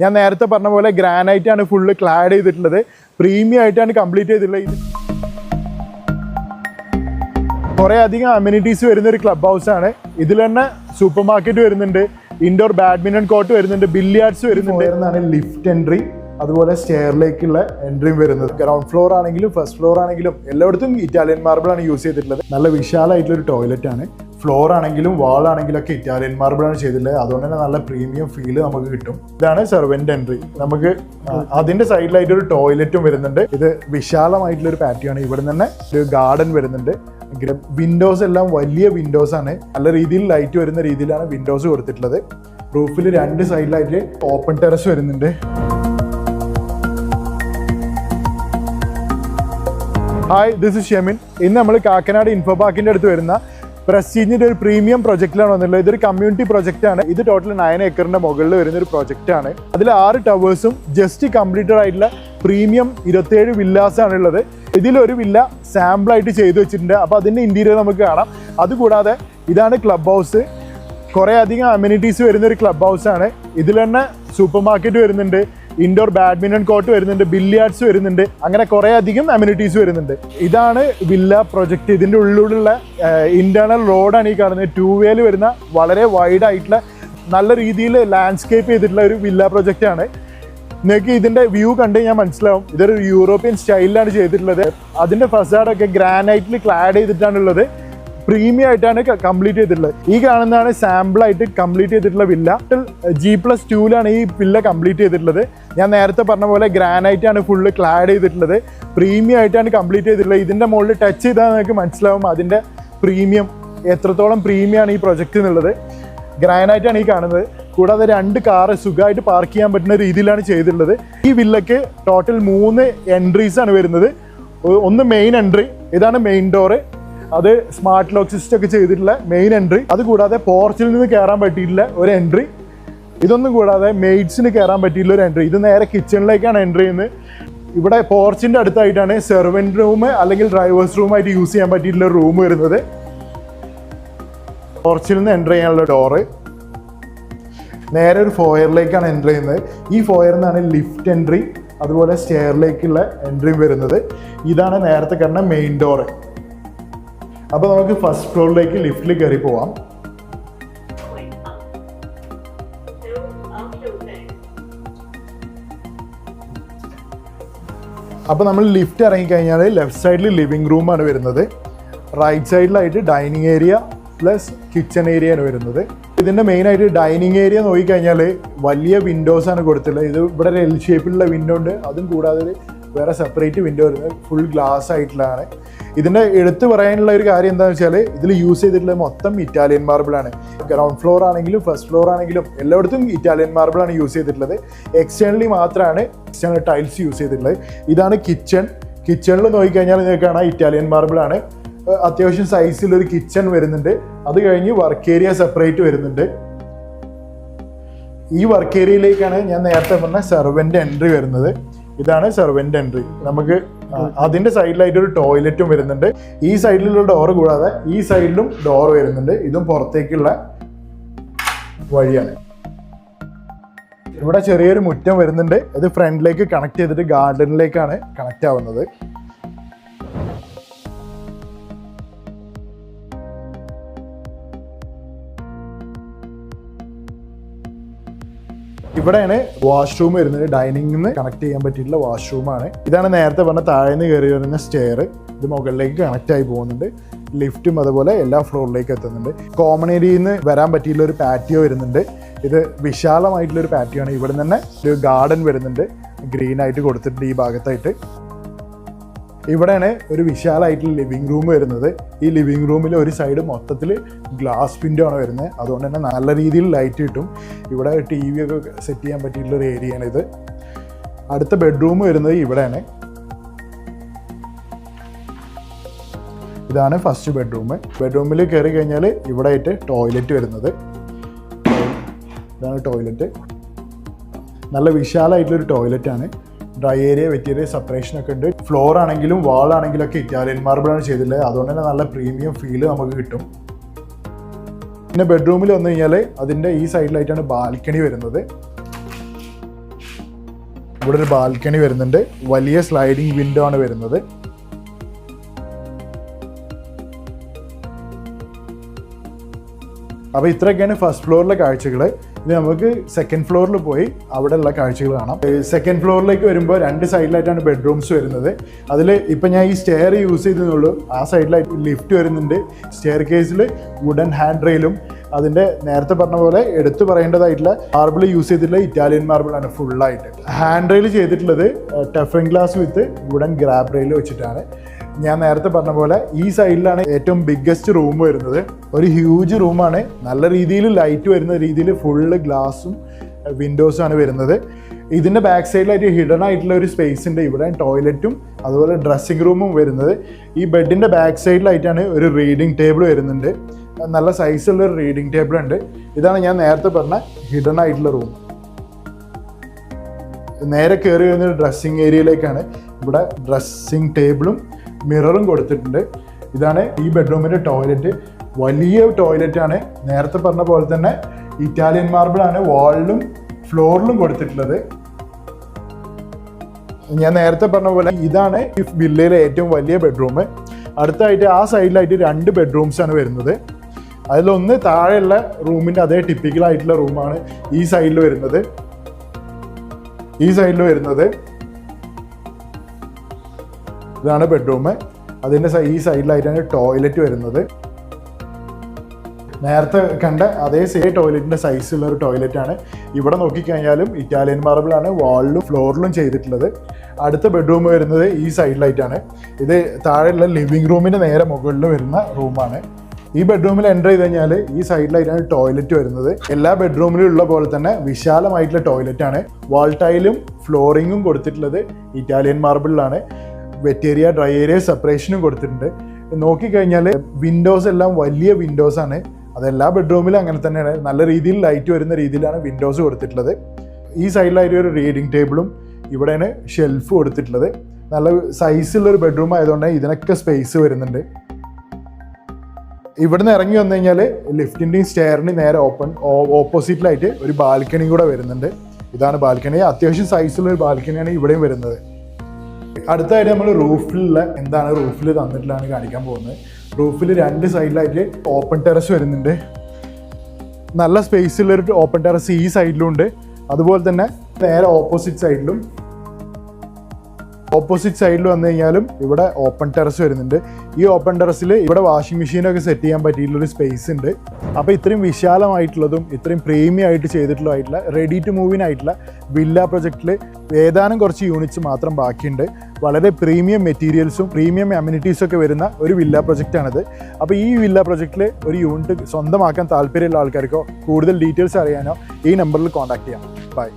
ഞാൻ നേരത്തെ പറഞ്ഞ പോലെ ഗ്രാനൈറ്റ് ആണ് ഫുള്ള് ക്ലാഡ് ചെയ്തിട്ടുള്ളത്. പ്രീമിയം ആയിട്ടാണ് കംപ്ലീറ്റ് ചെയ്തിട്ടുള്ളത്. കുറേ അധികം അമ്യൂണിറ്റീസ് വരുന്ന ഒരു ക്ലബ് ഹൗസ് ആണ്. ഇതിൽ തന്നെ സൂപ്പർ മാർക്കറ്റ് വരുന്നുണ്ട്, ഇൻഡോർ ബാഡ്മിന്റൺ കോർട്ട് വരുന്നുണ്ട്, ബില്ലിയാർഡ്സ് വരുന്നുണ്ട്. എന്നാണ് ലിഫ്റ്റ് എൻട്രി, അതുപോലെ സ്റ്റെയറിലേക്കുള്ള എൻട്രിയും വരുന്നത്. ഗ്രൗണ്ട് ഫ്ലോർ ആണെങ്കിലും ഫസ്റ്റ് ഫ്ലോർ ആണെങ്കിലും എല്ലായിടത്തും ഇറ്റാലിയൻ മാർബിൾ ആണ് യൂസ് ചെയ്തിട്ടുള്ളത്. നല്ല വിശാലമായിട്ടുള്ളൊരു ടോയ്ലറ്റ് ആണ്. ഫ്ലോർ ആണെങ്കിലും വാൾ ആണെങ്കിലും ഒക്കെ ഇറ്റാലിയൻ മാർബിൾ ആണ് ചെയ്തിട്ടുള്ളത്. അതുകൊണ്ട് തന്നെ നല്ല പ്രീമിയം ഫീല് നമുക്ക് കിട്ടും. ഇതാണ് സെർവന്റ് എൻട്രി. നമുക്ക് അതിന്റെ സൈഡിലായിട്ട് ഒരു ടോയ്ലറ്റും വരുന്നുണ്ട്. ഇത് വിശാലമായിട്ടുള്ള ഒരു പാറ്റിയോ ആണ്. ഇവിടെ തന്നെ ഒരു ഗാർഡൻ വരുന്നുണ്ട്. വിൻഡോസ് എല്ലാം വലിയ വിൻഡോസ് ആണ്. നല്ല രീതിയിൽ ലൈറ്റ് വരുന്ന രീതിയിലാണ് വിൻഡോസ് കൊടുത്തിട്ടുള്ളത്. റൂഫിൽ രണ്ട് സൈഡിലായിട്ട് ഓപ്പൺ ടെറസ് വരുന്നുണ്ട്. Hi, this is Shemin. ഇന്ന് നമ്മൾ കാക്കനാട് ഇൻഫോ പാർക്കിന്റെ അടുത്ത് വരുന്ന പ്രസ്റ്റീജിന്റെ ഒരു പ്രീമിയം പ്രൊജക്റ്റിലാണ് വന്നിട്ടുള്ളത്. ഇതൊരു കമ്മ്യൂണിറ്റി പ്രൊജക്റ്റ് ആണ്. ഇത് ടോട്ടൽ 9 ഏക്കറിന്റെ മുകളിൽ വരുന്ന ഒരു പ്രൊജക്റ്റ് ആണ്. അതിൽ 6 ടവേഴ്സും ജസ്റ്റ് കംപ്ലീറ്റഡ് ആയിട്ടുള്ള പ്രീമിയം 27 വില്ലാസ് ആണുള്ളത്. ഇതിലൊരു വില്ല സാമ്പിളായിട്ട് ചെയ്തു വെച്ചിട്ടുണ്ട്. അപ്പോൾ അതിൻ്റെ ഇന്റീരിയർ നമുക്ക് കാണാം. അതുകൂടാതെ ഇതാണ് ക്ലബ് ഹൗസ്. കുറേ അധികം അമ്യൂണിറ്റീസ് വരുന്ന ഒരു ക്ലബ് ഹൗസ് ആണ്. ഇതിൽ തന്നെ സൂപ്പർ മാർക്കറ്റ് വരുന്നുണ്ട്, ഇൻഡോർ ബാഡ്മിന്റൺ കോർട്ട് വരുന്നുണ്ട്, ബില്ലിയാർഡ്സ് വരുന്നുണ്ട്. അങ്ങനെ കുറേ അധികം അമ്യൂണിറ്റീസ് വരുന്നുണ്ട്. ഇതാണ് വില്ല പ്രൊജക്റ്റ്. ഇതിൻ്റെ ഉള്ളിലുള്ള ഇന്റേണൽ റോഡാണ് ഈ കാണുന്നത്. 2 വേയിൽ വരുന്ന വളരെ വൈഡ് ആയിട്ടുള്ള നല്ല രീതിയിൽ ലാൻഡ്സ്കേപ്പ് ചെയ്തിട്ടുള്ള ഒരു വില്ല പ്രൊജക്റ്റ് ആണ്. നിങ്ങൾക്ക് ഇതിൻ്റെ വ്യൂ കണ്ടു കഴിഞ്ഞാൽ മനസ്സിലാവും ഇതൊരു യൂറോപ്യൻ സ്റ്റൈലിലാണ് ചെയ്തിട്ടുള്ളത്. അതിൻ്റെ ഫസാഡൊക്കെ ഗ്രാനൈറ്റിൽ ക്ലാഡ് ചെയ്തിട്ടാണുള്ളത്. പ്രീമിയം ആയിട്ടാണ് കംപ്ലീറ്റ് ചെയ്തിട്ടുള്ളത്. ഈ കാണുന്നതാണ് സാമ്പിളായിട്ട് കംപ്ലീറ്റ് ചെയ്തിട്ടുള്ള വില്ല. G+2 ഈ വില്ല കംപ്ലീറ്റ് ചെയ്തിട്ടുള്ളത്. ഞാൻ നേരത്തെ പറഞ്ഞ പോലെ ഗ്രാനൈറ്റ് ആണ് ഫുള്ള് ക്ലാഡ് ചെയ്തിട്ടുള്ളത്. പ്രീമിയം ആയിട്ടാണ് കംപ്ലീറ്റ് ചെയ്തിട്ടുള്ളത്. ഇതിൻ്റെ മുകളിൽ ടച്ച് ചെയ്താൽ നിങ്ങൾക്ക് മനസ്സിലാവും അതിൻ്റെ പ്രീമിയം എത്രത്തോളം പ്രീമിയം ആണ് ഈ പ്രൊജക്റ്റ് എന്നുള്ളത്. ഗ്രാനൈറ്റ് ആണ് ഈ കാണുന്നത്. കൂടാതെ 2 കാറ് സുഖമായിട്ട് പാർക്ക് ചെയ്യാൻ പറ്റുന്ന രീതിയിലാണ് ചെയ്തിട്ടുള്ളത്. ഈ വില്ലയ്ക്ക് ടോട്ടൽ 3 എൻട്രീസ് ആണ് വരുന്നത്. ഒന്ന് മെയിൻ എൻട്രി, ഇതാണ് മെയിൻ ഡോറ്. അത് സ്മാർട്ട് ലോക്ക് സിസ്റ്റം ഒക്കെ ചെയ്തിട്ടുള്ള മെയിൻ എൻട്രി. അതുകൂടാതെ പോർച്ചിൽ നിന്ന് കയറാൻ പറ്റിയിട്ടുള്ള ഒരു എൻട്രി. ഇതൊന്നും കൂടാതെ മെയ്ഡ്സിന് കയറാൻ പറ്റിയിട്ടുള്ള ഒരു എൻട്രി. ഇത് നേരെ കിച്ചണിലേക്കാണ് എൻട്രി ചെയ്യുന്നത്. ഇവിടെ പോർച്ചിൻ്റെ അടുത്തായിട്ടാണ് സെർവൻറ്റ് റൂം അല്ലെങ്കിൽ ഡ്രൈവേഴ്സ് റൂമായിട്ട് യൂസ് ചെയ്യാൻ പറ്റിയിട്ടുള്ള റൂം വരുന്നത്. പോർച്ചിൽ നിന്ന് എൻ്റർ ചെയ്യാനുള്ള ഡോറ്. നേരെ ഒരു ഫോയറിലേക്കാണ് എൻ്റർ ചെയ്യുന്നത്. ഈ ഫോയറിൽ നിന്നാണ് ലിഫ്റ്റ് എൻട്രി, അതുപോലെ സ്റ്റെയറിലേക്കുള്ള എൻട്രിയും വരുന്നത്. ഇതാണ് നേരത്തെ കാണുന്ന മെയിൻ ഡോറ്. അപ്പോൾ നമുക്ക് ഫസ്റ്റ് ഫ്ലോറിലേക്ക് ലിഫ്റ്റിൽ കയറി പോവാം. അപ്പോൾ നമ്മൾ ലിഫ്റ്റ് ഇറങ്ങിക്കഴിഞ്ഞാൽ ലെഫ്റ്റ് സൈഡിൽ ലിവിങ് റൂമാണ് വരുന്നത്. റൈറ്റ് സൈഡിലായിട്ട് dining area plus kitchen area ആണ് വരുന്നത്. ഇതിൻ്റെ മെയിനായിട്ട് ഡൈനിങ് ഏരിയ നോക്കിക്കഴിഞ്ഞാൽ വലിയ വിൻഡോസാണ് കൊടുത്തിട്ടുള്ളത്. ഇത് ഇവിടെ ഒരു എൽ ഷേപ്പിലുള്ള വിൻഡോ ഉണ്ട്. അതും കൂടാതെ വേറെ സെപ്പറേറ്റ് വിൻഡോ വരുന്നത് ഫുൾ ഗ്ലാസ് ആയിട്ടുള്ളതാണ്. ഇതിൻ്റെ എടുത്തു പറയാനുള്ള ഒരു കാര്യം എന്താണെന്ന് വെച്ചാൽ ഇതിൽ യൂസ് ചെയ്തിട്ടുള്ളത് മൊത്തം ഇറ്റാലിയൻ മാർബിൾ ആണ്. ഗ്രൗണ്ട് ഫ്ലോർ ആണെങ്കിലും ഫസ്റ്റ് ഫ്ലോർ ആണെങ്കിലും എല്ലായിടത്തും ഇറ്റാലിയൻ മാർബിൾ ആണ് യൂസ് ചെയ്തിട്ടുള്ളത്. എക്സ്റ്റേണലി മാത്രമാണ് എക്സ്റ്റേണൽ ടൈൽസ് യൂസ് ചെയ്തിട്ടുള്ളത്. ഇതാണ് കിച്ചൺ. കിച്ചണിൽ നോക്കിക്കഴിഞ്ഞാൽ നിങ്ങൾക്ക് കാണാം ഇറ്റാലിയൻ മാർബിൾ ആണ്. അത്യാവശ്യം സൈസിലൊരു കിച്ചൺ വരുന്നുണ്ട്. അത് കഴിഞ്ഞ് വർക്ക് ഏരിയ സെപ്പറേറ്റ് വരുന്നുണ്ട്. ഈ വർക്ക് ഏരിയയിലേക്കാണ് ഞാൻ നേരത്തെ പറഞ്ഞ സെർവൻ്റ് എൻട്രി വരുന്നത്. ഇതാണ് സെർവൻ്റ് എൻട്രി. നമുക്ക് അതിൻ്റെ സൈഡിലായിട്ട് ഒരു ടോയ്ലറ്റും വരുന്നുണ്ട്. ഈ സൈഡിലുള്ള ഡോറ് കൂടാതെ ഈ സൈഡിലും ഡോർ വരുന്നുണ്ട്. ഇതും പുറത്തേക്കുള്ള വഴിയാണ്. ഇവിടെ ചെറിയൊരു മുറ്റം വരുന്നുണ്ട്. ഇത് ഫ്രണ്ടിലേക്ക് കണക്ട് ചെയ്തിട്ട് ഗാർഡനിലേക്കാണ് കണക്റ്റ് ആവുന്നത്. ഇവിടെയാണ് വാഷ്റൂം വരുന്നത്. ഡൈനിങ്ങിൽ നിന്ന് കണക്ട് ചെയ്യാൻ പറ്റിയിട്ടുള്ള വാഷ്റൂമാണ്. ഇതാണ് നേരത്തെ പറഞ്ഞ താഴെ നിന്ന് കയറി വരുന്ന സ്റ്റെയർ. ഇത് മുകളിലേക്ക് കണക്റ്റ് ആയി പോകുന്നുണ്ട്. ലിഫ്റ്റും അതുപോലെ എല്ലാ ഫ്ലോറിലേക്ക് എത്തുന്നുണ്ട്. കോമൺ ഏരിയയിൽ നിന്ന് വരാൻ പറ്റിയിട്ടുള്ള ഒരു പാറ്റിയോ വരുന്നുണ്ട്. ഇത് വിശാലമായിട്ടുള്ളൊരു പാറ്റിയോ ആണ്. ഇവിടെ തന്നെ ഒരു ഗാർഡൻ വരുന്നുണ്ട്, ഗ്രീൻ ആയിട്ട് കൊടുത്തിട്ടുണ്ട് ഈ ഭാഗത്തായിട്ട്. ഇവിടെയാണ് ഒരു വിശാലമായിട്ടുള്ള ലിവിങ് റൂം വരുന്നത്. ഈ ലിവിങ് റൂമിൽ ഒരു സൈഡ് മൊത്തത്തിൽ ഗ്ലാസ് വിൻഡോ ആണ് വരുന്നത്. അതുകൊണ്ട് തന്നെ നല്ല രീതിയിൽ ലൈറ്റ് കിട്ടും. ഇവിടെ TV ഒക്കെ സെറ്റ് ചെയ്യാൻ പറ്റിയിട്ടുള്ളൊരു ഏരിയയാണ് ഇത്. അടുത്ത ബെഡ്റൂം വരുന്നത് ഇവിടെയാണ്. ഇതാണ് ഫസ്റ്റ് ബെഡ്റൂം. ബെഡ്റൂമിൽ കയറി കഴിഞ്ഞാൽ ഇവിടെ ആയിട്ട് ടോയ്ലറ്റ് വരുന്നത്. ഇതാണ് ടോയ്ലറ്റ്. നല്ല വിശാലമായിട്ടുള്ളൊരു ടോയ്ലറ്റാണ്. Dry area wet area separation ഒക്കെ ഉണ്ട്. ഫ്ലോർ ആണെങ്കിലും വാൾ ആണെങ്കിലും ഒക്കെ ഇറ്റാലിയൻ മാർബിളാണ് ചെയ്തിട്ടുള്ളത്. അതുകൊണ്ട് തന്നെ നല്ല പ്രീമിയം ഫീല് നമുക്ക് കിട്ടും. പിന്നെ ബെഡ്റൂമിൽ വന്നു കഴിഞ്ഞാൽ അതിൻ്റെ ഈ സൈഡിലായിട്ടാണ് ബാൽക്കണി വരുന്നത്. ഇവിടെ ഒരു ബാൽക്കണി വരുന്നുണ്ട്, വലിയ സ്ലൈഡിംഗ് വിൻഡോ ആണ് വരുന്നത്. അപ്പോൾ ഇത്രയൊക്കെയാണ് ഫസ്റ്റ് ഫ്ലോറിലെ കാഴ്ചകൾ. ഇത് നമുക്ക് സെക്കൻഡ് ഫ്ലോറിൽ പോയി അവിടെയുള്ള കാഴ്ചകൾ കാണാം. സെക്കൻഡ് ഫ്ലോറിലേക്ക് വരുമ്പോൾ 2 സൈഡിലായിട്ടാണ് ബെഡ്റൂംസ് വരുന്നത്. അതിൽ ഇപ്പം ഞാൻ ഈ സ്റ്റെയർ യൂസ് ചെയ്തെന്നുള്ളൂ. ആ സൈഡിലായിട്ട് ലിഫ്റ്റ് വരുന്നുണ്ട്. സ്റ്റെയർ കേസിൽ വുഡൻ ഹാൻഡ് റെയിലും അതിൻ്റെ നേരത്തെ പറഞ്ഞ പോലെ എടുത്തു പറയേണ്ടതായിട്ടുള്ള മാർബിൾ യൂസ് ചെയ്തിട്ടുള്ള ഇറ്റാലിയൻ മാർബിൾ ആണ് ഫുള്ളായിട്ട്. ഹാൻഡ് റെയിൽ ചെയ്തിട്ടുള്ളത് toughen glass with wooden grab rail വെച്ചിട്ടാണ്. ഞാൻ നേരത്തെ പറഞ്ഞ പോലെ ഈ സൈഡിലാണ് ഏറ്റവും ബിഗ്ഗസ്റ്റ് റൂം വരുന്നത്. ഒരു ഹ്യൂജ് റൂമാണ്. നല്ല രീതിയിൽ ലൈറ്റ് വരുന്ന രീതിയിൽ ഫുള്ള് ഗ്ലാസും വിൻഡോസും ആണ് വരുന്നത്. ഇതിൻ്റെ ബാക്ക് സൈഡിലായിട്ട് ഹിഡൻ ആയിട്ടുള്ള ഒരു സ്പേസ് ഉണ്ട്. ഇവിടെ ടോയ്ലറ്റും അതുപോലെ ഡ്രസ്സിംഗ് റൂമും വരുന്നത്. ഈ ബെഡിൻ്റെ ബാക്ക് സൈഡിലായിട്ടാണ് ഒരു റീഡിംഗ് ടേബിൾ വരുന്നുണ്ട്. നല്ല സൈസുള്ള ഒരു റീഡിംഗ് ടേബിൾ ഉണ്ട്. ഇതാണ് ഞാൻ നേരത്തെ പറഞ്ഞ ഹിഡൻ ആയിട്ടുള്ള റൂം. നേരെ കയറി വരുന്ന ഡ്രസ്സിംഗ് ഏരിയയിലേക്കാണ്. ഇവിടെ ഡ്രസ്സിംഗ് ടേബിളും മിററും കൊടുത്തിട്ടുണ്ട്. ഇതാണ് ഈ ബെഡ്റൂമിൻ്റെ ടോയ്ലറ്റ്. വലിയ ടോയ്ലറ്റാണ്. നേരത്തെ പറഞ്ഞ പോലെ തന്നെ ഇറ്റാലിയൻ മാർബിളാണ് വാളിലും ഫ്ലോറിലും കൊടുത്തിട്ടുള്ളത്. ഞാൻ നേരത്തെ പറഞ്ഞ പോലെ ഇതാണ് ഈ വില്ലയിലെ ഏറ്റവും വലിയ ബെഡ്റൂം. അടുത്തായിട്ട് ആ സൈഡിലായിട്ട് 2 ബെഡ്റൂംസ് ആണ് വരുന്നത്. അതിലൊന്ന് താഴെയുള്ള റൂമിൻ്റെ അതേ ടിപ്പിക്കലായിട്ടുള്ള റൂമാണ് ഈ സൈഡിൽ വരുന്നത്. ഇതാണ് ബെഡ്റൂം. അതിൻ്റെ ഈ സൈഡിലായിട്ടാണ് ടോയ്ലറ്റ് വരുന്നത്. നേരത്തെ കണ്ട അതേ സെയിം ടോയ്ലറ്റിൻ്റെ സൈസുള്ള ഒരു ടോയ്ലറ്റാണ്. ഇവിടെ നോക്കിക്കഴിഞ്ഞാലും ഇറ്റാലിയൻ മാർബിളാണ് വാളിലും ഫ്ലോറിലും ചെയ്തിട്ടുള്ളത്. അടുത്ത ബെഡ്റൂം വരുന്നത് ഈ സൈഡിലായിട്ടാണ്. ഇത് താഴെയുള്ള ലിവിങ് റൂമിൻ്റെ നേരെ മുകളിൽ വരുന്ന റൂമാണ്. ഈ ബെഡ്റൂമിൽ എൻ്റർ ചെയ്ത് കഴിഞ്ഞാൽ ഈ സൈഡിലായിട്ടാണ് ടോയ്ലറ്റ് വരുന്നത്. എല്ലാ ബെഡ്റൂമിലും ഉള്ള പോലെ തന്നെ വിശാലമായിട്ടുള്ള ടോയ്ലറ്റാണ്. വാൾ ടൈലും ഫ്ലോറിങ്ങും കൊടുത്തിട്ടുള്ളത് ഇറ്റാലിയൻ മാർബിളിലാണ്. വെറ്റ് ഏരിയ ഡ്രൈ ഏരിയ സെപ്പറേഷനും കൊടുത്തിട്ടുണ്ട്. നോക്കിക്കഴിഞ്ഞാൽ വിൻഡോസ് എല്ലാം വലിയ വിൻഡോസ് ആണ്. അതെല്ലാ ബെഡ്റൂമിലും അങ്ങനെ തന്നെയാണ്. നല്ല രീതിയിൽ ലൈറ്റ് വരുന്ന രീതിയിലാണ് വിൻഡോസ് കൊടുത്തിട്ടുള്ളത്. ഈ സൈഡിലായിട്ട് ഒരു റീഡിംഗ് ടേബിളും ഇവിടെയാണ് ഷെൽഫ് കൊടുത്തിട്ടുള്ളത്. നല്ല സൈസുള്ളൊരു ബെഡ്റൂം ആയതുകൊണ്ട് ഇതിനൊക്കെ സ്പേസ് വരുന്നുണ്ട്. ഇവിടുന്ന് ഇറങ്ങി വന്നു കഴിഞ്ഞാൽ ലിഫ്റ്റിൻ്റെയും സ്റ്റെയറിൻ്റെയും നേരെ ഓപ്പോസിറ്റിലായിട്ട് ഒരു ബാൽക്കണി കൂടെ വരുന്നുണ്ട്. ഇതാണ് ബാൽക്കണി. അത്യാവശ്യം സൈസുള്ള ഒരു ബാൽക്കണിയാണ് ഇവിടെയും വരുന്നത്. അടുത്തായിട്ട് നമ്മൾ റൂഫിലുള്ള എന്താണ് റൂഫിൽ തന്നിട്ടുള്ളതാണ് കാണിക്കാൻ പോകുന്നത്. റൂഫിൽ 2 സൈഡിലായിട്ട് ഓപ്പൺ ടെറസ് വരുന്നുണ്ട്. നല്ല സ്പേസുള്ളൊരു ഓപ്പൺ ടെറസ് ഈ സൈഡിലും ഉണ്ട്. അതുപോലെ തന്നെ നേരെ ഓപ്പോസിറ്റ് സൈഡിൽ വന്നു കഴിഞ്ഞാലും ഇവിടെ ഓപ്പൺ ടെറസ് വരുന്നുണ്ട്. ഈ ഓപ്പൺ ടെറസിൽ ഇവിടെ വാഷിംഗ് മെഷീനൊക്കെ സെറ്റ് ചെയ്യാൻ പറ്റിയിട്ടുള്ളൊരു സ്പേസ് ഉണ്ട്. അപ്പോൾ ഇത്രയും വിശാലമായിട്ടുള്ളതും ഇത്രയും പ്രീമിയം ആയിട്ട് ചെയ്തിട്ടുള്ളതായിട്ടുള്ള റെഡി ടു മൂവിനായിട്ടുള്ള വില്ല പ്രൊജക്റ്റിൽ ഏതാനും കുറച്ച് യൂണിറ്റ്സ് മാത്രം ബാക്കിയുണ്ട്. വളരെ പ്രീമിയം മെറ്റീരിയൽസും പ്രീമിയം അമ്യൂണിറ്റീസും ഒക്കെ വരുന്ന ഒരു വില്ല പ്രൊജക്റ്റാണിത്. അപ്പോൾ ഈ വില്ല പ്രൊജക്റ്റിൽ ഒരു യൂണിറ്റ് സ്വന്തമാക്കാൻ താല്പര്യമുള്ള ആൾക്കാർക്കോ കൂടുതൽ ഡീറ്റെയിൽസ് അറിയാനോ ഈ നമ്പറിൽ കോൺടാക്ട് ചെയ്യാം. ബൈ.